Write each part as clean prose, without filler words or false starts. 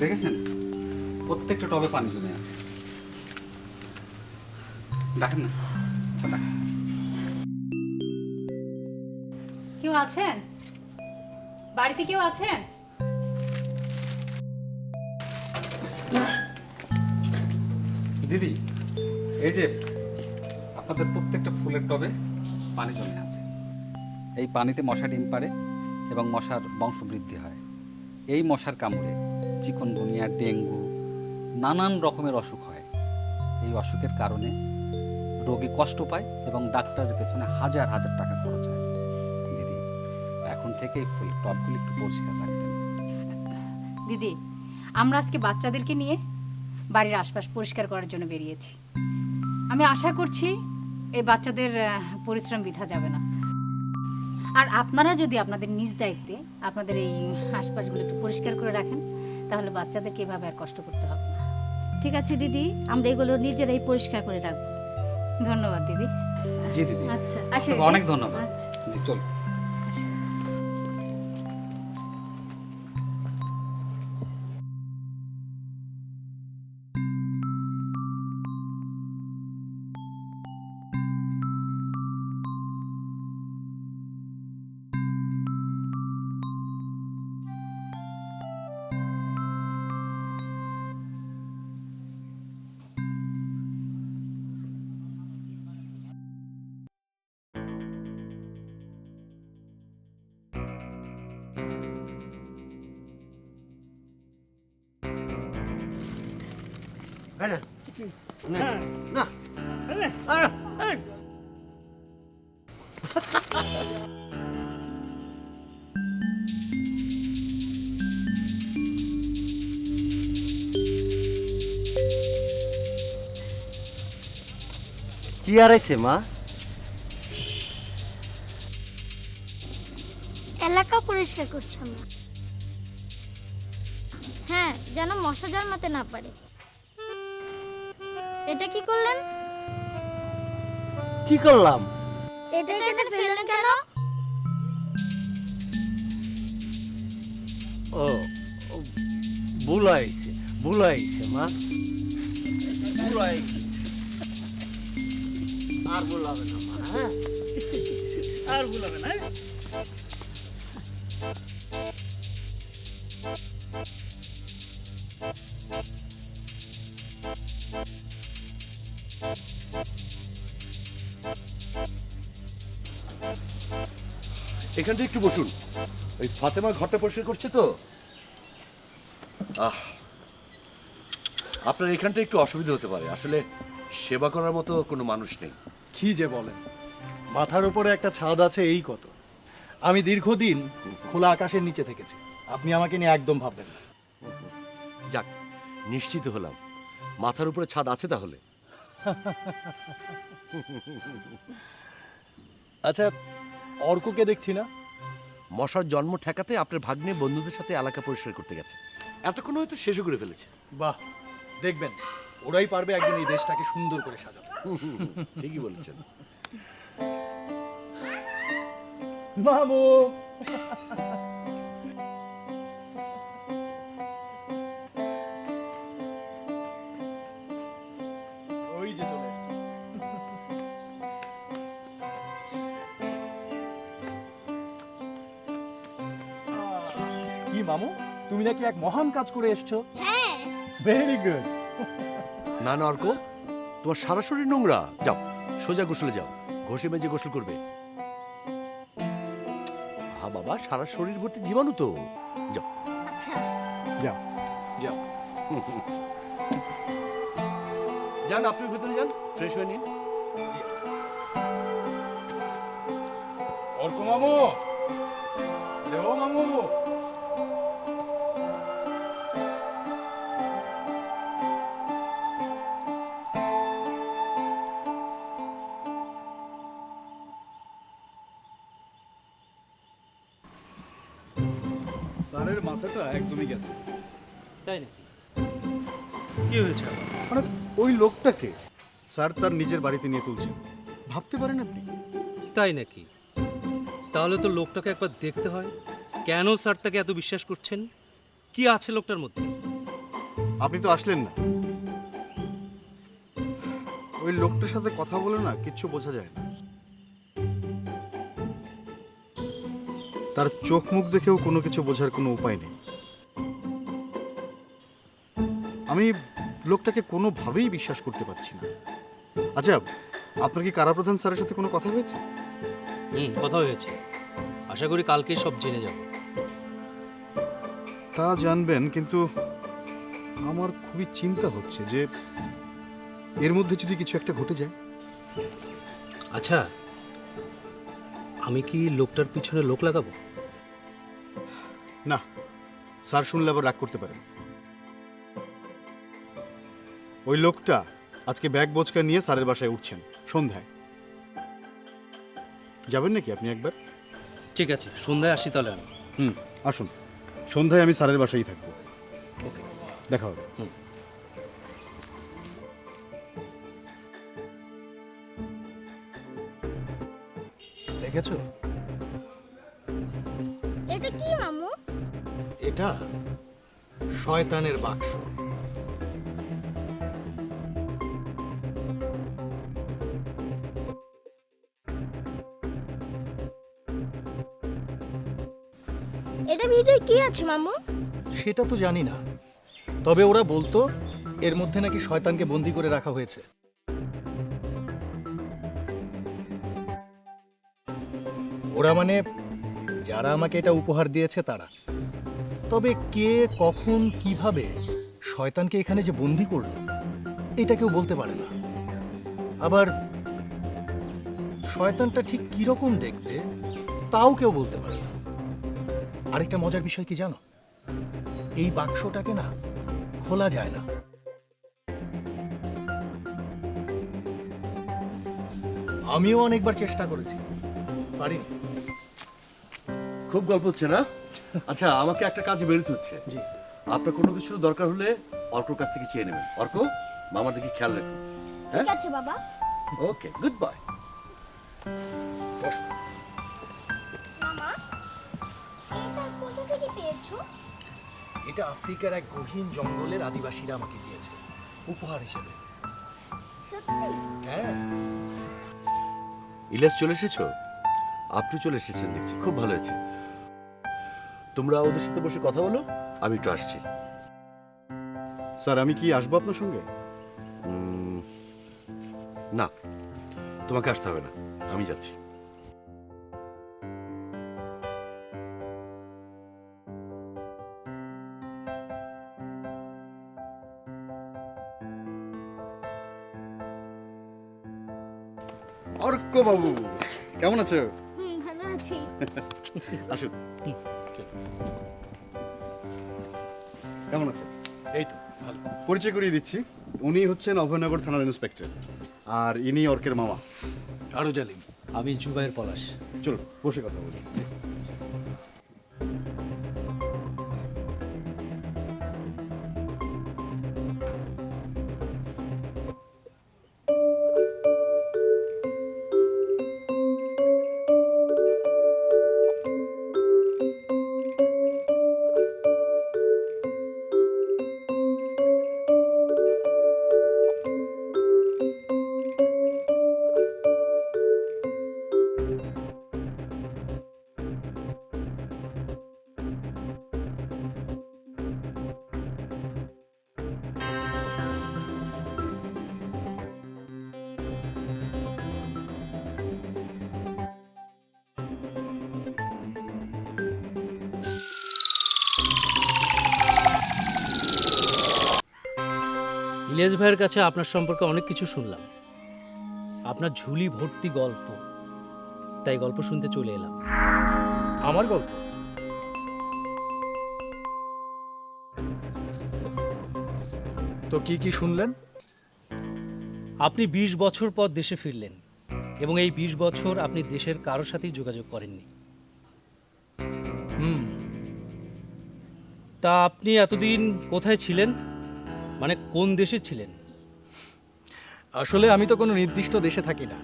দেখেছেন প্রত্যেকটা টবে পানি জমে আছে। দেখেন না, আচ্ছা দেখেন। কেউ আছেন বাড়িতে? কেউ আছেন? দিদি, এই যে আপনাদের প্রত্যেকটা ফুলের টবে পানি জমে আছে। এই পানিতে মশা ডিম পাড়ে এবং মশার বংশবৃদ্ধি হয়। এই মশার কামড়ে চিকনগুনিয়া, ডেঙ্গু, নানান রকমের অসুখ হয়। এই অসুখের কারণে রোগী কষ্ট পায় এবং ডাক্তারের পেছনে হাজার হাজার টাকা খরচ হয়। দিদি, এখন থেকে এই ফুলের টবগুলো একটু পরিষ্কার রাখবেন। দিদি, আমরা আজকে বাচ্চাদেরকে নিয়ে বাড়ির আশপাশ পরিষ্কার করার জন্য বেরিয়েছি। আমি আশা করছি এই বাচ্চাদের পরিশ্রম বৃথা যাবে না। আর আপনারা যদি আপনাদের নিজ দায়িত্বে আপনাদের এই আশপাশগুলো একটু পরিষ্কার করে রাখেন, তাহলে বাচ্চাদেরকে এভাবে আর কষ্ট করতে হবে না। ঠিক আছে দিদি, আমরা এগুলো নিজেরাই পরিষ্কার করে রাখবো। ধন্যবাদ দিদি। জি দিদি, আচ্ছা, আসি আপনাকে দিদি। অনেক ধন্যবাদ। আচ্ছা। জি চল। কি হারাইছে মা? এলাকা পরিষ্কার করছি আমরা। হ্যাঁ, যেন মশা জন্মাতে না পারে। এটা কি করলেন? কি করলাম? এটা এখানে ফেললেন কেন? ও ভুলাইছে মা, ভুলাইছে। আর ভুলাবে না মা, হ্যাঁ? আর ভুলাবে না। এখানটা একটু বসুন। ওই ফাতেমা ঘরটা পরিষ্কার করছে তো। আপনার এখানটা একটু অসুবিধা হতে পারে, আসলে সেবা করার মতো কোনো মানুষ নেই। কি যে বলেন, মাথার উপরে একটা ছাদ আছে এই কত। আমি দীর্ঘদিন খোলা আকাশের নিচে থেকেছি, আপনি আমাকে নিয়ে একদম ভাববেন না। যাক, নিশ্চিত হলাম মাথার উপরে ছাদ আছে তাহলে। আচ্ছা, অর্ককে দেখছি না। মশার জন্ম ঠেকাতে আপনার ভাগ্নে বন্ধুদের সাথে এলাকা পরিষ্কার করতে গেছে, এতক্ষণ হয়তো শেষও করে ফেলেছে। বাহ, দেখবেন ওরাই পারবে একদিন এই দেশটাকে সুন্দর করে সাজাতে। ঠিকই বলেছেন। মামু, ওই যে চলে এসছে। কি মামু, তুমি নাকি এক মহান কাজ করে এসছো? হ্যাঁ। Very good. না না অর্ক, তোমার সারা শরীর নোংরা, যাও সোজা গোসলে যাও, ঘষে মেজে গোসল করবে। হা বাবা, সারা শরীর ভর্তি জীবাণু তো, যাও। আচ্ছা। যাও যাও। যান, আপনি ভেতরে যান, ফ্রেশ হয়ে নিন। অর্ক মামু, দেও মামু। স্যারের মাথাটা একদমই গেছে। তাই নাকি? কি হয়েছে আবার? মানে ওই লোকটাকে স্যার তার নিজের বাড়িতে নিয়ে তুলছেন, ভাবতে পারেন আপনি? তাই নাকি? তাহলে তো লোকটাকে একবার দেখতে হয়। কেন স্যার তাকে এত বিশ্বাস করছেন? কি আছে লোকটার মধ্যে? আপনি তো আসলেন না। ওই লোকটার সাথে কথা বলে না কিচ্ছু বোঝা যায় না। তার চোখ মুখ দেখেও কোনো কিছু বোঝার কোনো উপায় নেই। আমি লোকটাকে কোনোভাবেই বিশ্বাস করতে পারছি না। আচ্ছা, আপনার কি কারাপ্রধান স্যারের সাথে কোনো কথা হয়েছে? কথা হয়েছে, আশা করি কালকেই সব জেনে যাব। তা জানবেন, কিন্তু আমার খুবই চিন্তা হচ্ছে যে এর মধ্যে যদি কিছু একটা ঘটে যায়। আচ্ছা, আমি কি লোকটার পিছনে লোক লাগাবো? না, স্যার শুনলে আবার রাগ করতে পারেন। ওই লোকটা আজকে ব্যাগ বোচকা নিয়ে স্যারের বাসায় উঠছেন সন্ধ্যায়। যাবেন নাকি আপনি একবার? ঠিক আছে, সন্ধ্যায় আসি তাহলে আমি। আসুন, সন্ধ্যায় আমি স্যারের বাসায় থাকবো। ওকে, দেখা হবে। দেখেছো? এটা কি মামু? এটা শয়তানের বাক্স। এটা ভিতরে কি আছে মামু? সেটা তো জানি না, তবে ওরা বলতো এর মধ্যে নাকি শয়তানকে বন্দি করে রাখা হয়েছে। ওরা মানে যারা আমাকে এটা উপহার দিয়েছে তারা। তবে কে, কখন, কিভাবে শয়তানকে এখানে যে বন্দি করলো এটা কেউ বলতে পারে না। আবার শয়তানটা ঠিক কিরকম দেখতে তাও কেউ বলতে পারে না। আরেকটা মজার বিষয় কি জানো? এই বাক্সটাকে না খোলা যায় না। আমিও অনেকবার চেষ্টা করেছি, পারিনি। খুব গল্প হচ্ছে না? আচ্ছা, আমাকে একটা কাজে বেরোতে হচ্ছে। জি। আপনার কোনো কিছু দরকার হলে অর্কর কাছ থেকে চেয়ে নেবেন। অর্ক, মামার দিকে খেয়াল রাখুন। ঠিক আছে বাবা। ওকে, গুড বাই। মামা, এটা কোথা থেকে পেয়েছো? এটা আফ্রিকার এক গহীন জঙ্গলের আদিবাসীরা আমাকে দিয়েছে উপহার হিসেবে। সত্যি? হ্যাঁ। ইলিয়াস, চলে এসেছো? আপনি চলে এসেছেন দেখছি, খুব ভালো হয়েছে। তোমরা ওদের সাথে বসে কথা বলো, আমি একটু আসছি। স্যার, আমি কি আসবো আপনার সঙ্গে? না, তোমাকে আসতে হবে না, আমি যাচ্ছি। অর্ক বাবু, কেমন আছো? ভালো আছি। আসুন। কেমন আছো? এই তো ভালো। পরিচয় করিয়ে দিচ্ছি, উনি হচ্ছেন অভয়নগর থানার ইন্সপেক্টর, আর ইনি অর্কের মামা। আরো জালিম। আমি জুবাইর পলাশ। চলো বসে কথা বলি। ইলিয়াস ভাইয়ের কাছে আপনার সম্পর্কে অনেক কিছু শুনলাম। আপনার ঝুলি ভর্তি গল্প, তাই গল্প শুনতে চলে এলাম। আমার গল্প? তো কি কি শুনলেন? আপনি 20 বছর পর দেশে ফিরলেন এবং এই 20 বছর আপনি দেশের কারোর সাথেই যোগাযোগ করেননি। তা আপনি এতদিন কোথায় ছিলেন, মানে কোন দেশে ছিলেন? আসলে আমি তো কোনো নির্দিষ্ট দেশে থাকি না।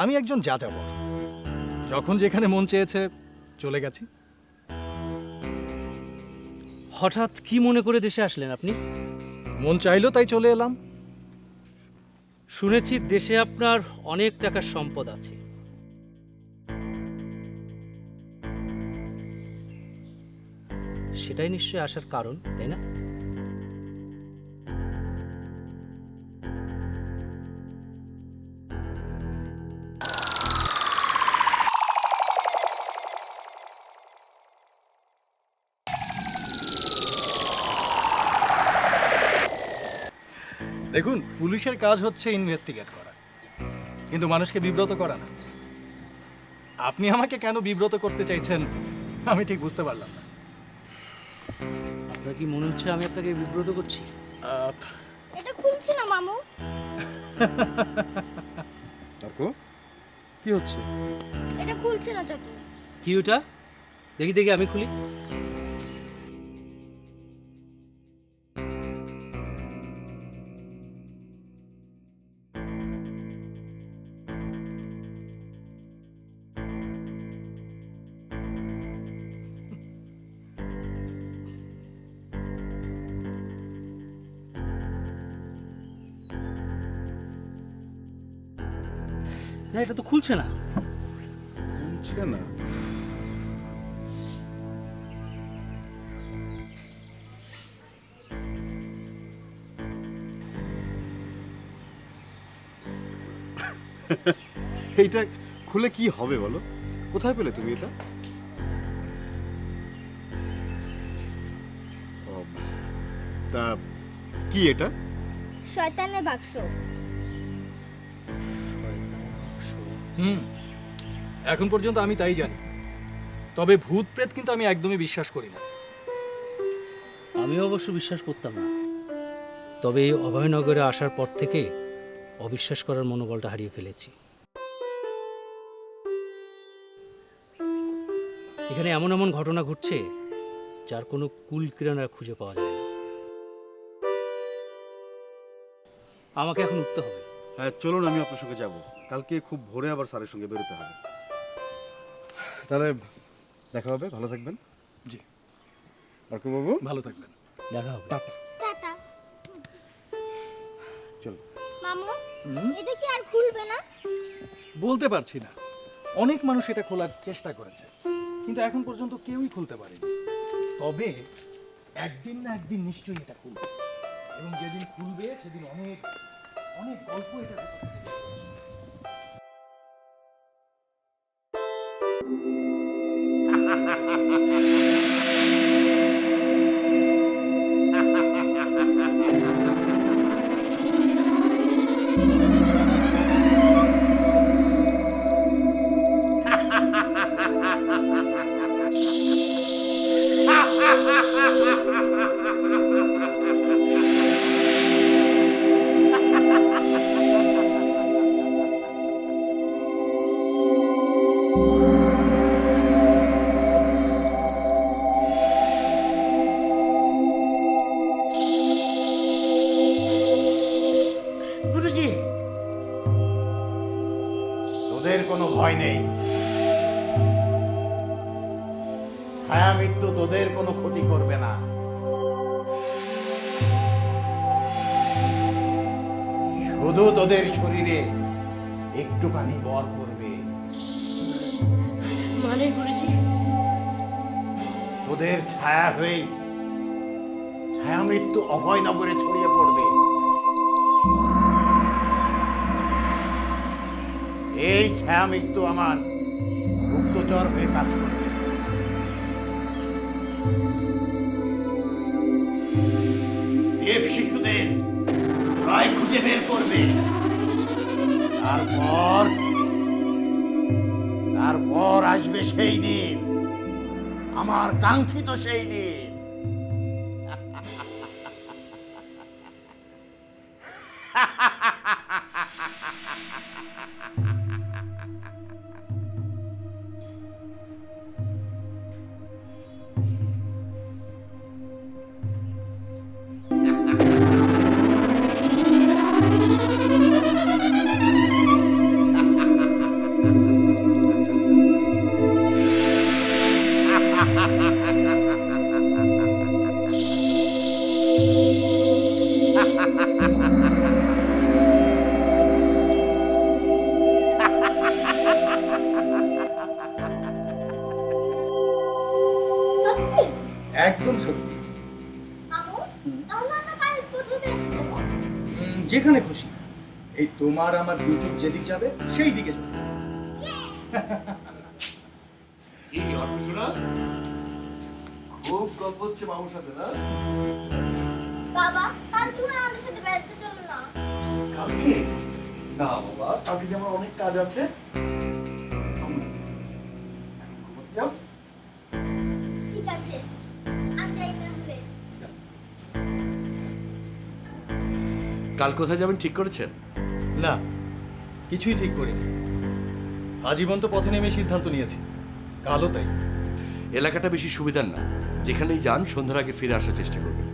আমি একজন যাযাবর, যখন যেখানে মন চেয়েছে চলে গেছি। হঠাৎ কি মনে করে দেশে আসলেন আপনি? মন চাইলো তাই চলে এলাম। শুনেছি দেশে আপনার অনেক টাকার সম্পদ আছে। সেটাই নিশ্চয়ই আসার কারণ, তাই না? দেখুন, পুলিশের কাজ হচ্ছে ইনভেস্টিগেট করা, কিন্তু মানুষকে বিব্রত করা না। আপনি আমাকে কেন বিব্রত করতে চাইছেন আমি ঠিক বুঝতে পারলাম না। আপনার কি মনে হচ্ছে আমি আপনাকে বিব্রত করছি? এটা খুলছে না মামু। তর্ক কি হচ্ছে? এটা খুলছে না চাচু। কি ওটা? দেখি দেখি, আমি খুলি। না, এটা তো খুলছে না। বুঝছে না। এইটা খুলে কি হবে বলো? কোথায় পেলে তুমি এটা? ও, তা কি এটা? শয়তানের বাক্স। এখন পর্যন্ত আমি তাই জানি, তবে ভূত প্রেত কিন্তু আমি একদমই বিশ্বাস করি না। আমি অবশ্য বিশ্বাস করতাম না, তবে এই অভয়নগরে আসার পর থেকে অবিশ্বাস করার মনোবলটা হারিয়ে ফেলেছি। এখানে এমন এমন ঘটনা ঘটছে যার কোনো কুল কিনারা খুঁজে পাওয়া যায় না। আমাকে এখন উঠতে হবে। হ্যাঁ চলুন, আমি আপনার সঙ্গে যাব। কালকে খুব ভোরে আবার স্যারের সঙ্গে বেরোতে হবে। তাহলে দেখা হবে, ভালো থাকবেন। জি। অর্ক বাবু ভালো থাকবেন। দেখা হবে। টাটা। টাটা। চলো। মামু, এটা কি আর খুলবে না? বলতে পারছি না, অনেক মানুষ এটা খোলার চেষ্টা করেছে, কিন্তু এখন পর্যন্ত কেউই খুলতে পারেনি। তবে একদিন না একদিন নিশ্চয়ই এটা খুলবে, এবং যেদিন খুলবে সেদিন অনেক অনেক গল্প এটা ভেতর থেকে বের হবে। গুরুজি, তোদের কোনো ভয় নেই। ছায়া মৃত্যু তোদের কোনো ক্ষতি করবে না। শুধু তোদের শরীরে একটুখানি বর করবে। মানে গুরুজি? তোদের ছায়া হয়ে ছায়া মৃত্যু অভয়নগরে ছড়িয়ে পড়বে। এই ছায়া মৃত্যু আমার গুপ্তচর হয়ে কাজ করবে। দেব শিশুদের প্রায় খুঁজে বের করবে। তারপর আসবে সেই দিন, আমার কাঙ্ক্ষিত সেই দিন। সত্যি একদম সত্যি। মামু তাহলে আমরা বাড়ির কোথায় বেরোতে যাবো? যেখানে খুশি। এই তোমার আমার দু চোখ যেদিক যাবে সেই দিকে যাবে। কি অল্প শোনা খুব গল্প হচ্ছে মামুর সাথে না? বাবা কাল তুমি আমাদের সাথে বেড়াতে চলো না। কালকে না বাবা, কালকে যে আমার অনেক কাজ আছে। যাও। ঠিক আছে আমি যাই তাহলে। কাল কোথায় যাবেন ঠিক করেছেন? না, কিছুই ঠিক করিনি। আজীবন তো পথে নেমে সিদ্ধান্ত নিয়েছি, কালও তাই। এলাকাটা বেশি সুবিধার না, যেখানেই যান সন্ধ্যার আগে ফিরে আসার চেষ্টা করবেন।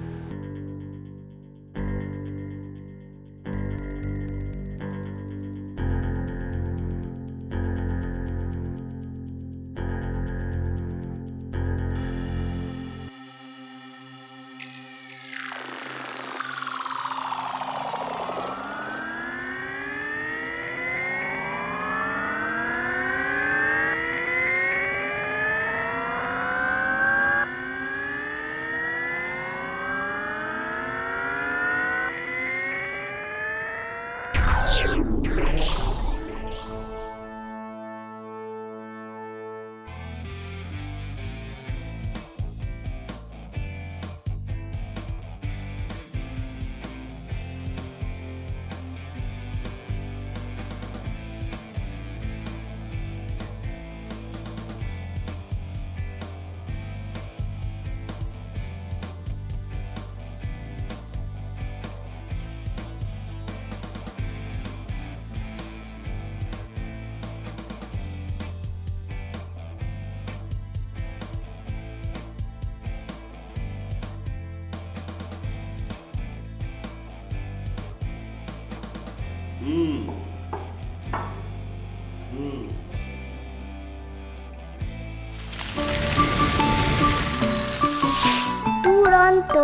দুরন্ত।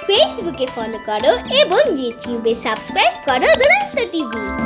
ফেসবুকে ফলো করো এবং ইউটিউবে সাবস্ক্রাইব করো দুরন্ত টিভি।